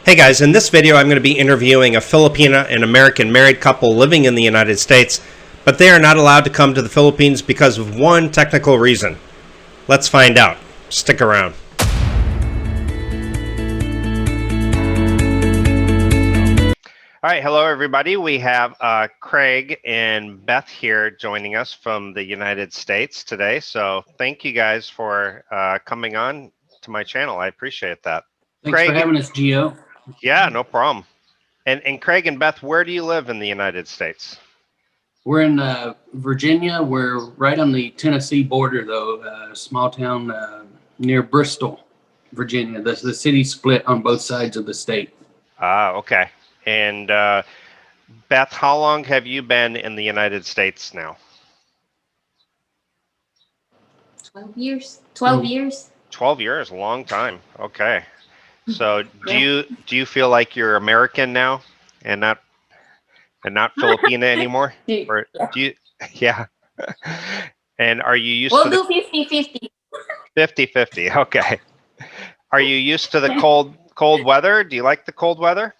Hey guys, in this video I'm going to be interviewing a Filipina and American married couple living in the United States, but they are not allowed to come to the Philippines because of one technical reason. Let's find out. Stick around. All right, hello everybody. We have Craig and Beth here joining us from the United States today. So thank you guys for coming on to my channel. I appreciate that. Thanks for having us, Gio. Yeah, no problem. And Craig and Beth, where do you live in the United States? We're in Virginia. We're right on the Tennessee border, though. A small town near Bristol, Virginia. The city split on both sides of the state. Ah, okay. And Beth, how long have you been in the United States now? 12 years. 12 years. 12 years, a long time. Okay. So do you feel like you're American now and not Filipina anymore? Or do you? Yeah. And are you used to We'll do 50-50. 50-50? Okay. Are you used to the cold weather? Do you like the cold weather?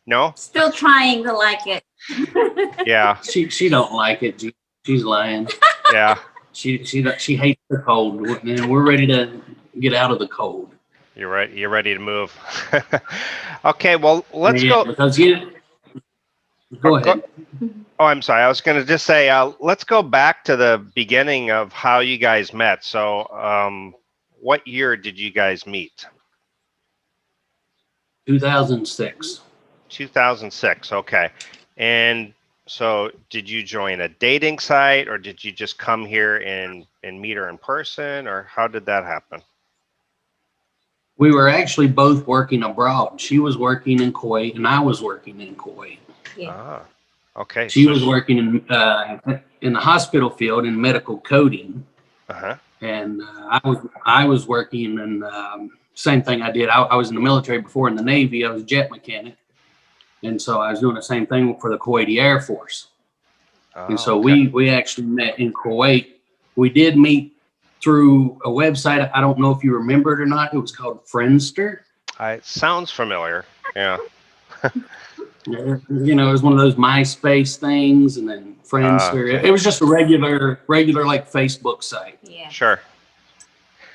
No? Still trying to like it. Yeah. She don't like it. She's lying. Yeah. She hates the cold, and we're ready to get out of the cold. You're right. You're ready to move. Okay. Well, let's go. Because go ahead. Oh, I'm sorry. I was going to just say, let's go back to the beginning of how you guys met. So, what year did you guys meet? 2006. 2006. Okay. And so did you join a dating site, or did you just come here and meet her in person, or how did that happen? We were actually both working abroad. She was working in Kuwait, and I was working in Kuwait. Yeah. Ah, okay. She was working in the hospital field in medical coding. Uh-huh. And I was working in same thing I did. I was in the military before in the Navy. I was a jet mechanic. And so I was doing the same thing for the Kuwaiti Air Force. Oh, and so okay. we actually met in Kuwait. We did meet through a website. I don't know if you remember it or not. It was called Friendster. It sounds familiar. Yeah. You know, it was one of those MySpace things, and then Friendster. Okay. It was just a regular like Facebook site. Yeah. Sure.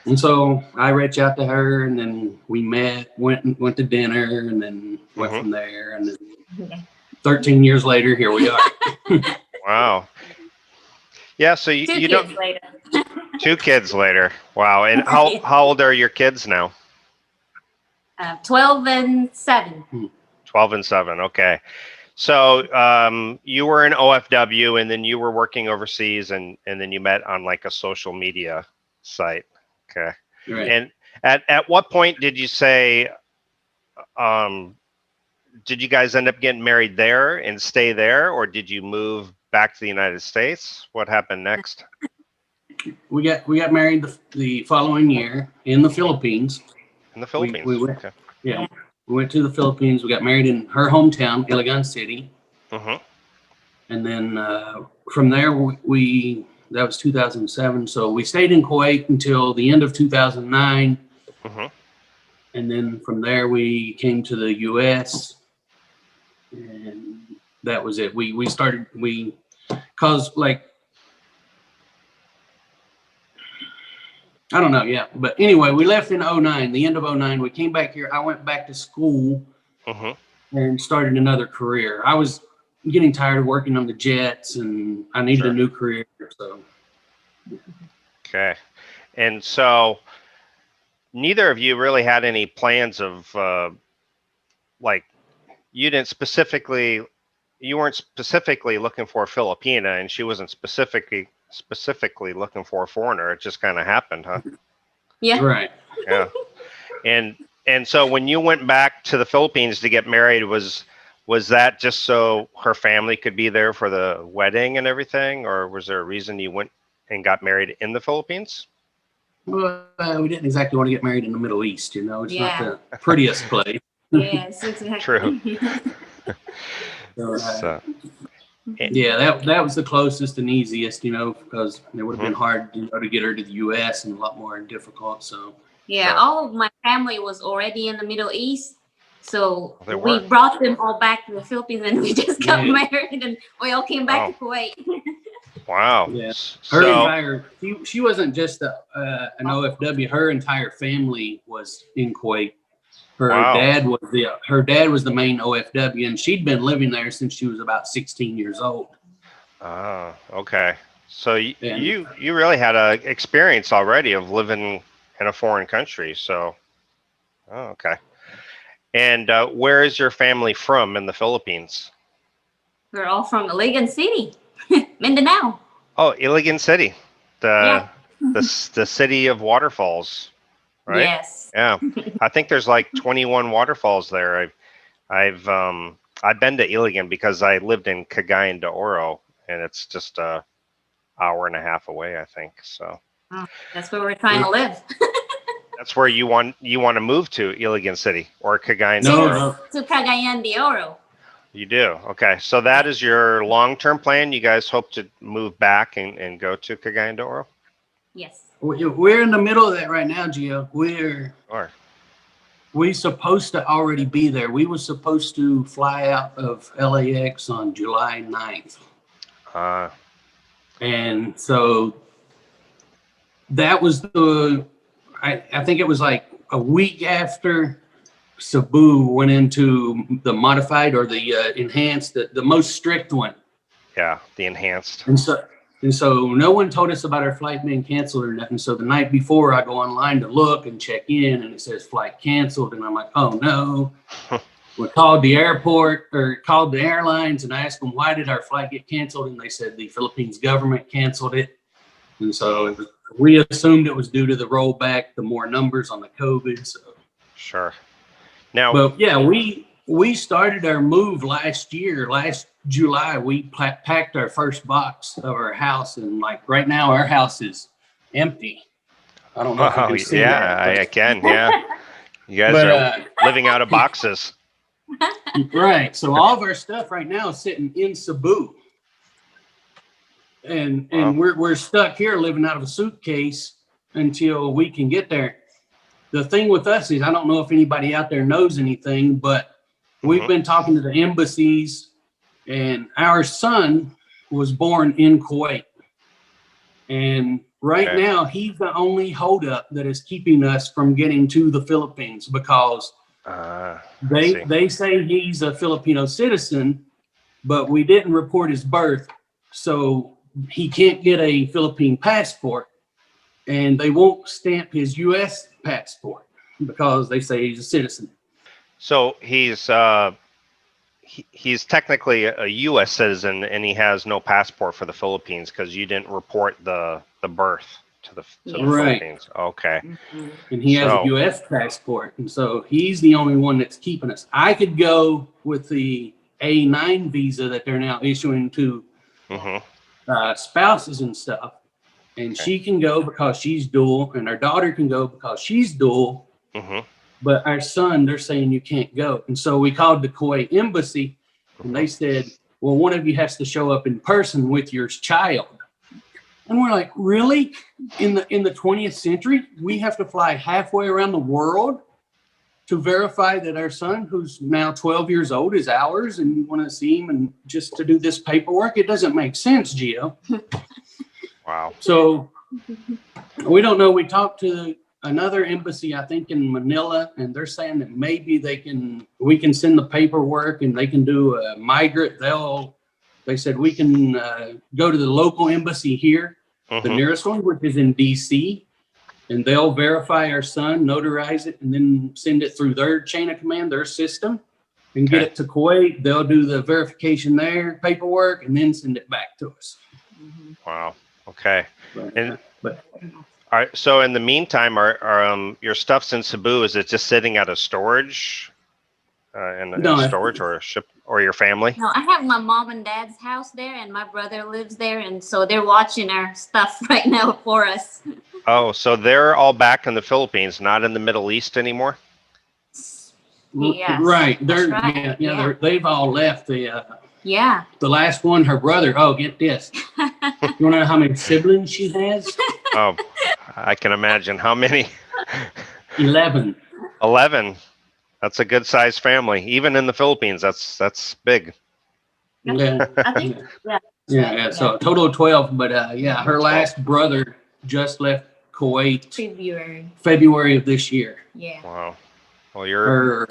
And so I reached out to her, and then we met, went to dinner, and then went from there. And then 13 years later, here we are. Wow. Yeah. So you don't. Later. 2 kids later. Wow. And how old are your kids now? 12 and 7. 12 and 7. Okay. So you were in OFW, and then you were working overseas, and then you met on like a social media site. Okay. Right. And at what point did you say, did you guys end up getting married there and stay there, or did you move back to the United States? What happened next? We got married the following year in the Philippines. In the Philippines. We went, okay. Yeah, we went to the Philippines. We got married in her hometown, Iligan City. And then from there, that was 2007. So we stayed in Kuwait until the end of 2009. And then from there, we came to the U.S. And that was it. Cause like, I don't know. Yeah. But anyway, we left in 2009, the end of 2009. We came back here. I went back to school and started another career. I was getting tired of working on the jets, and I needed a new career. So. Okay. And so neither of you really had any plans of like you weren't specifically looking for a Filipina, and she wasn't specifically looking for a foreigner. It just kind of happened, huh? Yeah. Right. Yeah. And so when you went back to the Philippines to get married, was that just so her family could be there for the wedding and everything, or was there a reason you went and got married in the Philippines? Well, we didn't exactly want to get married in the Middle East. You know, it's not the prettiest place. Yes, exactly. True. So, yeah, that was the closest and easiest, you know, because it would have been hard, you know, to get her to the U.S. and a lot more difficult. So Yeah, Sure. all of my family was already in the Middle East. So They we were. brought them all back to the Philippines and we just got Yeah. married and we all came back Oh. to Kuwait. Wow. Yeah. Her So entire she wasn't just an OFW. Her entire family was in Kuwait. wow. Her dad was the main OFW, and she'd been living there since she was about 16 years old. Ah, okay. So And you really had a experience already of living in a foreign country. So, oh, okay. And where is your family from in the Philippines? We're all from Iligan City, Mindanao. Oh, Iligan City, Yeah. the city of waterfalls, right? Yes. Yeah, I think there's like 21 waterfalls there. I've been to Iligan because I lived in Cagayan de Oro, and it's just a hour and a half away, I think. So Oh, that's where we're trying to live. that's where you want to move to, Iligan City or Cagayan de No, Oro. no. To Cagayan de Oro. You do. Okay, so that is your long-term plan. You guys hope to move back and go to Cagayan de Oro? Yes. We're in the middle of that right now, Gio. Or We supposed to already be there. We were supposed to fly out of LAX on July 9th. And so that was I think it was like a week after Cebu went into the modified or the enhanced, the most strict one. yeah, the enhanced. And so no one told us about our flight being canceled or nothing. So the night before, I go online to look and check in, and it says flight canceled. And I'm like, oh no. We called the airport or called the airlines and asked them, why did our flight get canceled? And they said the Philippines government canceled it. And so we assumed it was due to the rollback, the more numbers on the COVID. So Sure. Now, but yeah, we started our move last July. We packed our first box of our house, and like right now, our house is empty. I don't know if you can see that. I can. Yeah, you guys But, are living out of boxes. Right. So all of our stuff right now is sitting in Cebu, and Wow. we're stuck here living out of a suitcase until we can get there. The thing with us is, I don't know if anybody out there knows anything, but we've been talking to the embassies, and our son was born in Kuwait. And right now, he's the only holdup that is keeping us from getting to the Philippines because they say he's a Filipino citizen, but we didn't report his birth, so he can't get a Philippine passport. And they won't stamp his U.S. passport because they say he's a citizen. So he's technically a U.S. citizen, and he has no passport for the Philippines because you didn't report the birth to the Right. Philippines. Okay. And he has a U.S. passport, and so he's the only one that's keeping us. I could go with the A9 visa that they're now issuing to spouses and stuff. And she can go because she's dual, and our daughter can go because she's dual. But our son, they're saying you can't go. And so we called the Kuwait embassy, and they said, well, one of you has to show up in person with your child. And we're like, really? In the 20th century, we have to fly halfway around the world to verify that our son, who's now 12 years old, is ours, and you want to see him and just to do this paperwork? It doesn't make sense, Gio. Wow. So we don't know. We talked to another embassy, I think in Manila, and they're saying that maybe we can send the paperwork and they can do a migrant. They said we can go to the local embassy here, the nearest one, which is in DC, and they'll verify our son, notarize it, and then send it through their chain of command, their system, and get it to Kuwait. They'll do the verification there, paperwork, and then send it back to us. Wow. Okay. But All right. So in the meantime, are your stuff's in Cebu? Is it just sitting at a storage, storage or a ship, or your family? No, I have my mom and dad's house there, and my brother lives there, and so they're watching our stuff right now for us. Oh, so they're all back in the Philippines, not in the Middle East anymore? Yes, right. that's right. They've all left. Yeah. The last one, her brother. Oh, get this. You want to know how many siblings she has? Oh, I can imagine how many. 11. 11. That's a good sized family. Even in the Philippines, that's big. Yeah. I think, yeah. Yeah. So a total of 12. But yeah, her 12. last brother just left Kuwait February. of this year. Yeah. Wow. Well, you're Her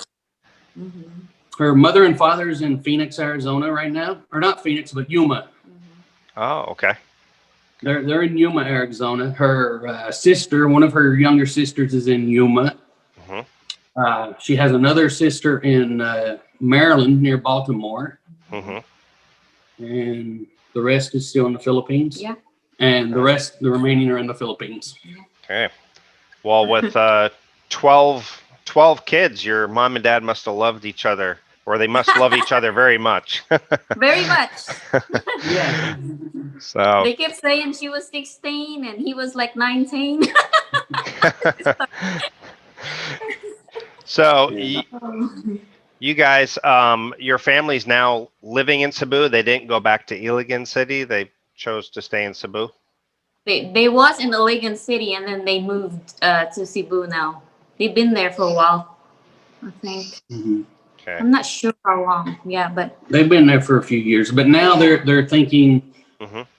her mother and father's in Phoenix, Arizona right now. Or not Phoenix, but Yuma. Oh, okay. They're in Yuma, Arizona. Her sister, one of her younger sisters, is in Yuma. She has another sister in Maryland near Baltimore, and the rest is still in the Philippines. Yeah. And the remaining are in the Philippines. Okay. Well, with 12 kids, your mom and dad must have loved each other, or they must love each other very much. Very much. Yeah. So They kept saying she was 16 and he was like 19. So you guys, your family's now living in Cebu. They didn't go back to Iligan City. They chose to stay in Cebu. They was in Iligan City and then they moved to Cebu now. They've been there for a while, I think. Okay. I'm not sure how long. Yeah, but They've been there for a few years, but now they're thinking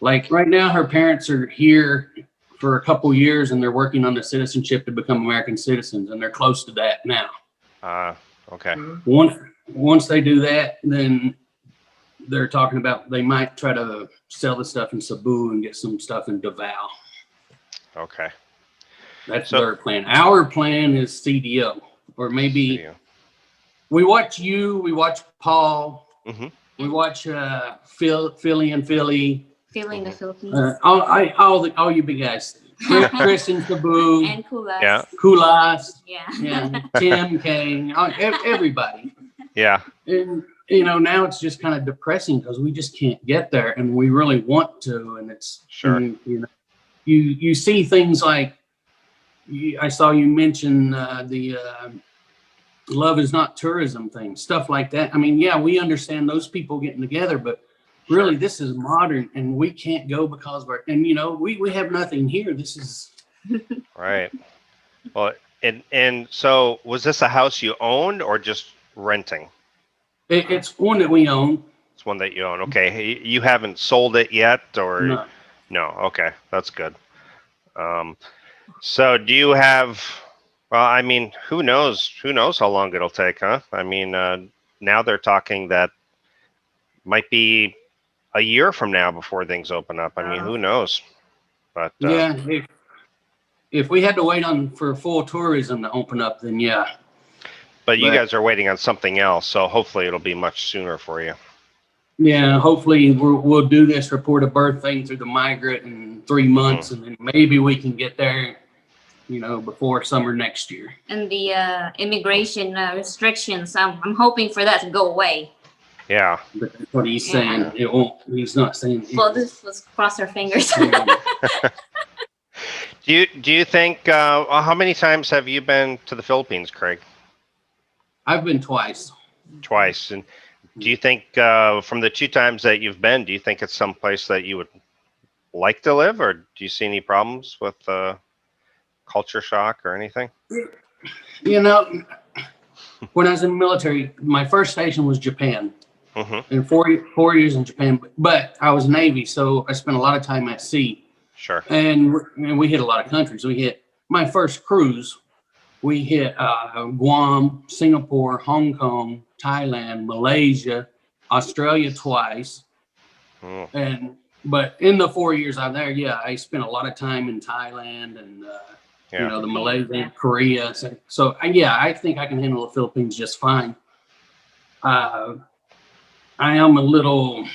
like right now her parents are here for a couple years and they're working on the citizenship to become American citizens, and they're close to that now. Okay. Once they do that, then they're talking about they might try to sell the stuff in Cebu and get some stuff in Davao. Okay. That's their plan. Our plan is CDO, or maybe CDO. we watch you, we watch Paul, we watch Philly and Philly. feeling the Philippines. All you big guys. Chris and Cebu. And Kulas. Yeah. Kulas. Yeah. Tim, Kang, everybody. Yeah. And now it's just kind of depressing because we just can't get there, and we really want to. And it's you see things like I saw you mention the love is not tourism thing, stuff like that. I mean, yeah, we understand those people getting together, but really, this is modern, and we can't go because of our. And we have nothing here. This is Right. Well, and so was this a house you owned or just renting? It's one that we own. It's one that you own. Okay. You haven't sold it yet, or No. No. Okay, that's good. So do you have? Well, I mean, who knows? Who knows how long it'll take, huh? I mean, now they're talking that might be a year from now before things open up. I mean, who knows? But Yeah, if we had to wait for full tourism to open up, then yeah. But you guys are waiting on something else, so hopefully it'll be much sooner for you. Yeah, hopefully we'll do this report of birth thing through the migrant in 3 months, and then maybe we can get there, before summer next year. And the immigration restrictions, I'm hoping for that to go away. Yeah. But that's what he's saying. It won't. He's not saying. Well, let's cross our fingers. Do you think? How many times have you been to the Philippines, Craig? I've been twice. Twice, and do you think from the 2 times that you've been, do you think it's some place that you would like to live, or do you see any problems with culture shock or anything? When I was in the military, my first station was Japan. And 4 years in Japan, but I was Navy, so I spent a lot of time at sea. Sure. And we hit a lot of countries. We hit my first cruise. We hit Guam, Singapore, Hong Kong, Thailand, Malaysia, Australia twice. But in the 4 years I'm there, I spent a lot of time in Thailand and the Malaysia, Korea. So I think I can handle the Philippines just fine. I am a little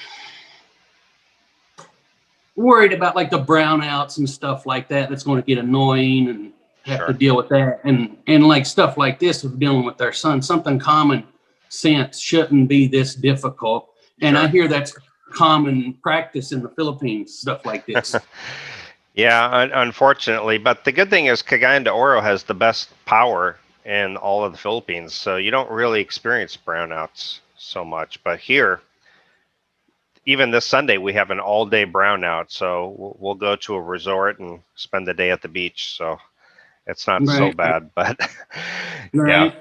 worried about like the brownouts and stuff like that. That's going to get annoying and have to deal with that. And like stuff like this of dealing with their son, something common sense shouldn't be this difficult. And I hear that's common practice in the Philippines, stuff like this. Yeah, unfortunately. But the good thing is Cagayan de Oro has the best power in all of the Philippines. So you don't really experience brownouts so much. But here, even this Sunday, we have an all-day brownout. So we'll go to a resort and spend the day at the beach. So It's not so bad, but yeah.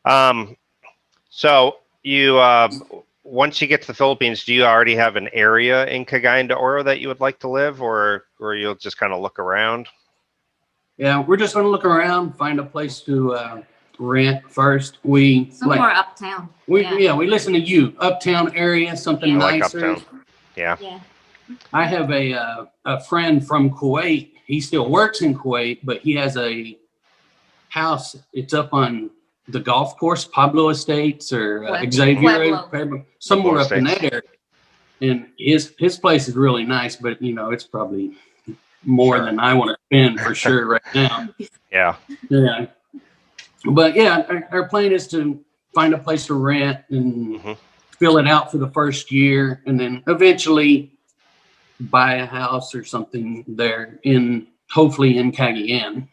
Right. So you once you get to the Philippines, do you already have an area in Cagayan de Oro that you would like to live, or you'll just kind of look around? Yeah, we're just going to look around, find a place to rent first. Somewhere uptown. We listen to you. Uptown area, something I like nicer. uptown. Yeah. Yeah. I have a friend from Kuwait. He still works in Kuwait, but he has a house. It's up on the golf course, Pablo Estates or Xavier, somewhere up in that area. And his place is really nice, but it's probably more than I want to spend for sure right now. Yeah. Yeah. But yeah, our plan is to find a place to rent and fill it out for the first year, and then eventually buy a house or something there hopefully in Cagayan,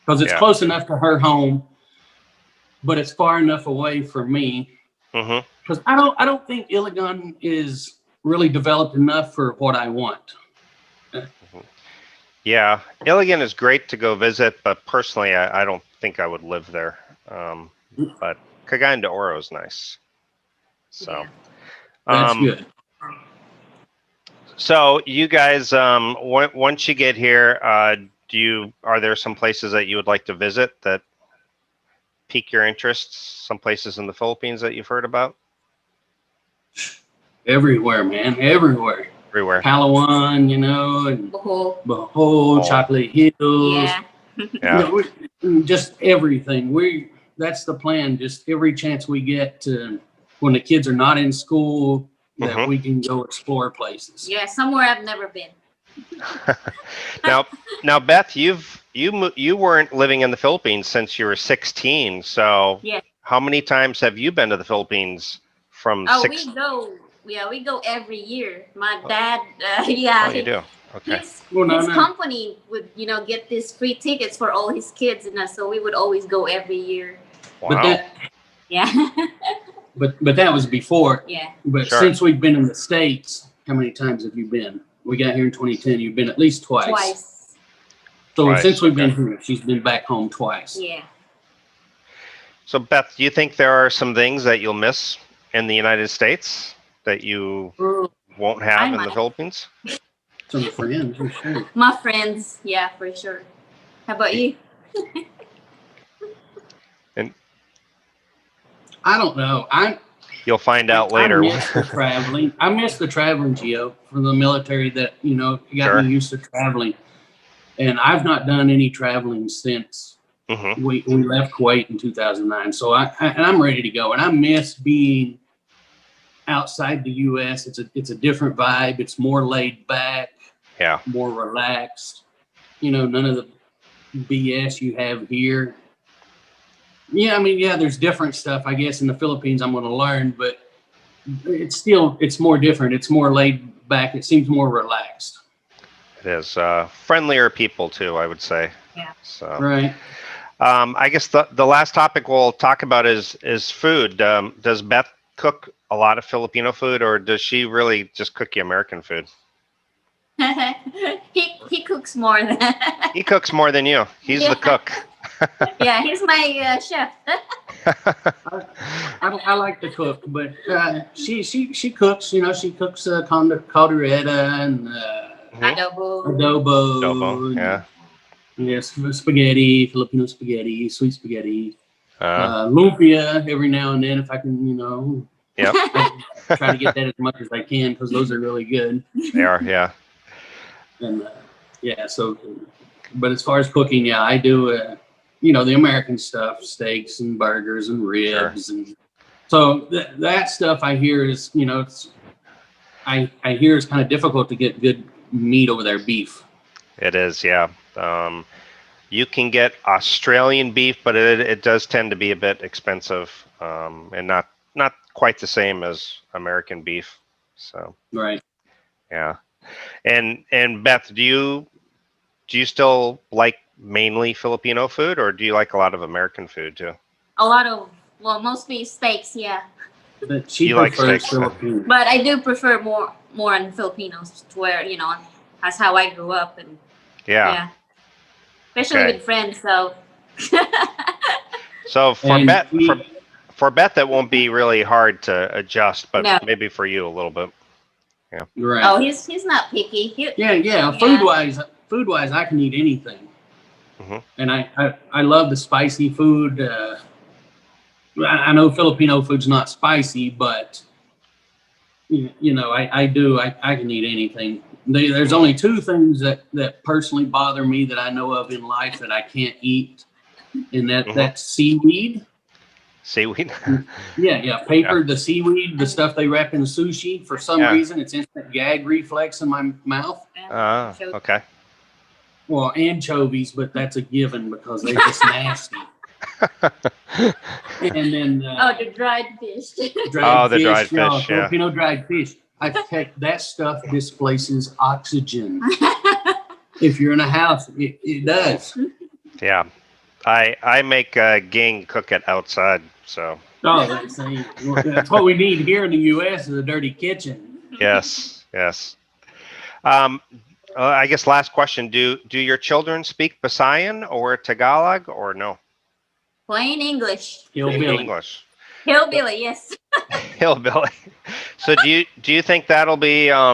because it's close enough to her home, but it's far enough away for me. Because I don't think Iligan is really developed enough for what I want. Yeah, Iligan is great to go visit, but personally, I don't think I would live there. But Cagayan de Oro is nice. So that's good. So you guys, once you get here, are there some places that you would like to visit that pique your interests? Some places in the Philippines that you've heard about? Everywhere, man. Everywhere. Palawan, and Bohol, Chocolate Hills. Yeah. Just everything. That's the plan. Just every chance we get to, when the kids are not in school, that we can go explore places. Yeah, somewhere I've never been. Now, Beth, you weren't living in the Philippines since you were 16. So how many times have you been to the Philippines from? We go every year. My dad, Oh, you do? Okay. His company would, get these free tickets for all his kids, and so we would always go every year. Wow. But that was before. Yeah. But since we've been in the States, how many times have you been? We got here in 2010. You've been at least twice. So since we've been here, she's been back home twice. Yeah. So Beth, do you think there are some things that you'll miss in the United States that you won't have in the Philippines? Some friends, for sure. My friends, yeah, for sure. How about you? And I don't know. You'll find out later. I miss the traveling. I miss the traveling, Gio, from the military. That got me used to traveling, and I've not done any traveling since we left Kuwait in 2009. So I'm ready to go, and I miss being outside the U.S. It's a different vibe. It's more laid back. Yeah. More relaxed. None of the BS you have here. Yeah, there's different stuff, I guess, in the Philippines I'm going to learn, but it's more different. It's more laid back. It seems more relaxed. It is. Friendlier people, too, I would say. Yeah. So, right. I guess the last topic we'll talk about is food. Does Beth cook a lot of Filipino food, or does she really just cook you American food? He cooks more than He cooks more than you. He's the cook. Yeah, he's my chef. I like to cook, but she cooks. She cooks caldereta and adobo. Yeah. Yes, spaghetti, Filipino spaghetti, sweet spaghetti, lumpia every now and then if I can. Yep. Try to get that as much as I can because those are really good. They are, yeah. And so, but as far as cooking, I do, the American stuff, steaks and burgers and ribs. And so that stuff I hear is, I hear it's kind of difficult to get good meat over there, beef. It is, yeah. You can get Australian beef, but it does tend to be a bit expensive and not quite the same as American beef. So right. Yeah. And Beth, do you still like mainly Filipino food, or do you like a lot of American food too? A lot of, mostly steaks, yeah. But she prefers Filipino. But I do prefer more on Filipinos, where that's how I grew up, and yeah. especially Okay. with friends. So So And for Beth, it won't be really hard to adjust, but no. maybe for you a little bit. right. Oh, he's not picky. Yeah. Yeah. Food wise, I can eat anything. Hmm. And I love the spicy food. I know Filipino food's not spicy, but I can eat anything. There's only two things that personally bother me that I know of in life that I can't eat, and that's seaweed. Seaweed. Yeah, paper, the seaweed, the stuff they wrap in sushi. For some Yeah. reason, it's instant gag reflex in my mouth. Okay. Well, anchovies, but that's a given because they're just nasty. And then The dried fish. dried the fish, dried y'all, fish, yeah. Filipino dried fish. I think that stuff displaces oxygen. If you're in a house, it does. Yeah. I make gang cook it outside. So Oh, that's what we need here in the U.S. is a dirty kitchen. yes. Um, I guess last question: Do your children speak Visayan or Tagalog or no? Plain English. Hillbilly. English. Hillbilly, yes. Hillbilly. So do you think that'll be a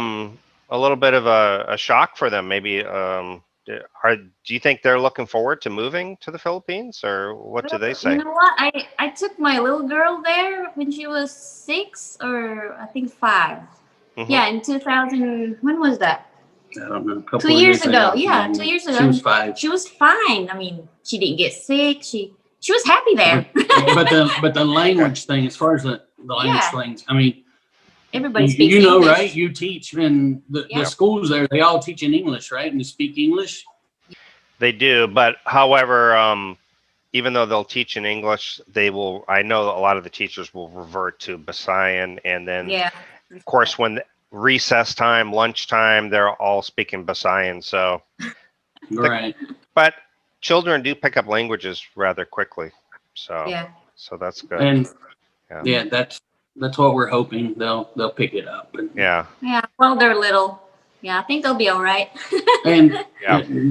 little bit of a shock for them? Maybe do you think they're looking forward to moving to the Philippines, or what do they say? You know what? I took my little girl there when she was 6 or I think 5. Mm-hmm. Yeah, in 2000. When was that? I don't know. A couple 2 years ago. Yeah, 2 years ago. She was 5. She was fine. I mean, she didn't get sick. She was happy there. but the language thing, as far as the language things, I mean, everybody speaks you know, English. right? You teach in the schools there. They all teach in English, right? And they speak English. They do, but however, even though they'll teach in English, they will. I know a lot of the teachers will revert to Visayan, and then of course when recess time, lunchtime, they're all speaking Visayan. So, Right. But children do pick up languages rather quickly. So so that's good. And that's what we're hoping they'll pick it up. Yeah. Well, they're little. Yeah, I think they'll be all right. And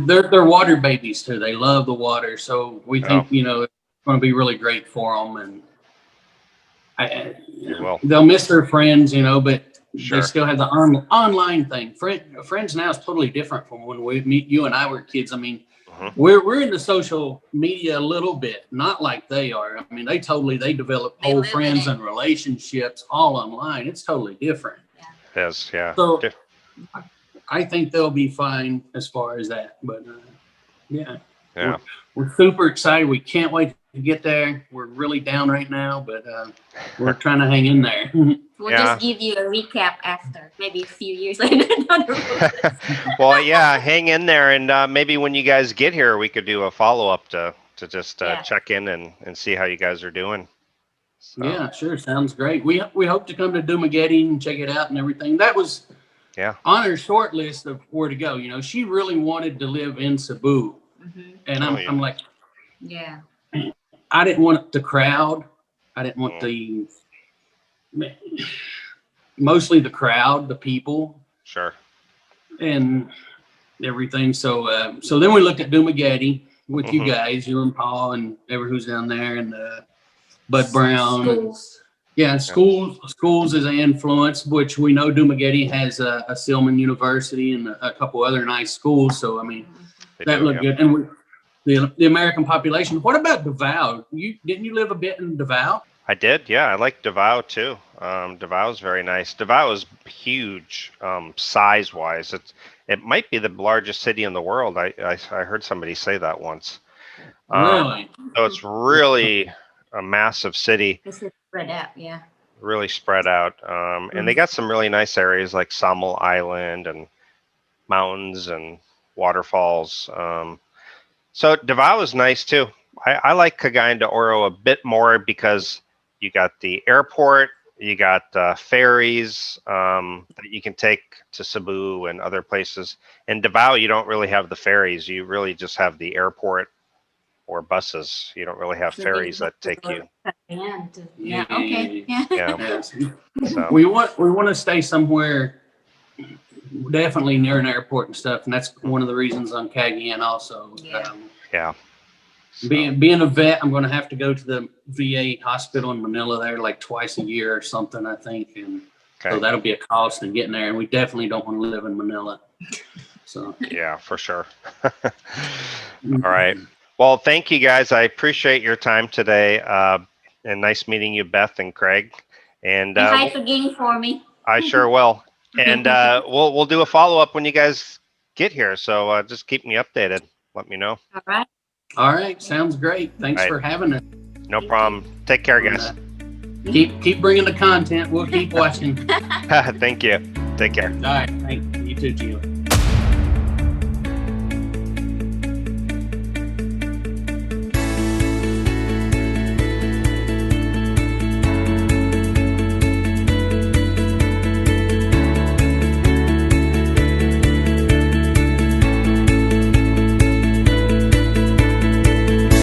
they're water babies too. They love the water, so we think it's going to be really great for them. And they'll miss their friends, but they still have the online thing. Friends now is totally different from when you and I were kids. I mean, we're into social media a little bit, not like they are. I mean, they develop whole friends and relationships all online. It's totally different. It is, yeah. So I think they'll be fine as far as that. But we're super excited. We can't wait to get there. We're really down right now, but we're trying to hang in there. We'll just give you a recap after, maybe a few years later. Well, hang in there, and maybe when you guys get here, we could do a follow-up to just check in and see how you guys are doing. So. Yeah, sure. Sounds great. We hope to come to Dumaguete and check it out and everything. That was on her short list of where to go. She really wanted to live in Cebu. And I'm like, I didn't want the crowd. I didn't want mostly the crowd, the people. Sure. And everything. So then we looked at Dumaguete with you guys, you and Paul and everyone who's down there, and Bud Brown. Schools. Schools is an influence, which we know Dumaguete has a Silman University and a couple other nice schools. So, I mean, that looked good. And the American population. What about Davao? Didn't you live a bit in Davao? I did, yeah. I like Davao too. Davao is very nice. Davao is huge, size-wise. It might be the largest city in the world. I heard somebody say that once. Really? So it's really a massive city. It's spread out, Really spread out. And they got some really nice areas like Samal Island and mountains and waterfalls. So Davao is nice too. I like Cagayan de Oro a bit more because you got the airport, you got ferries that you can take to Cebu and other places. In Davao, you don't really have the ferries. You really just have the airport or buses. You don't really have ferries that take you. So. We want to stay somewhere definitely near an airport and stuff, and that's one of the reasons on Cagayan also. Yeah. So, Being a vet, I'm going to have to go to the VA hospital in Manila there like twice a year or something, I think. And okay. so that'll be a cost in getting there. And we definitely don't want to live in Manila. So, yeah, for sure. All right. Well, thank you guys. I appreciate your time today. And nice meeting you, Beth and Craig. And hide again for me. I sure will. And we'll do a follow-up when you guys get here. So just keep me updated. Let me know. All right. All right. Sounds great. Thanks for having us. No problem. Take care, guys. Keep bringing the content. We'll keep watching. Thank you. Take care. All right. Thank you too, Gio.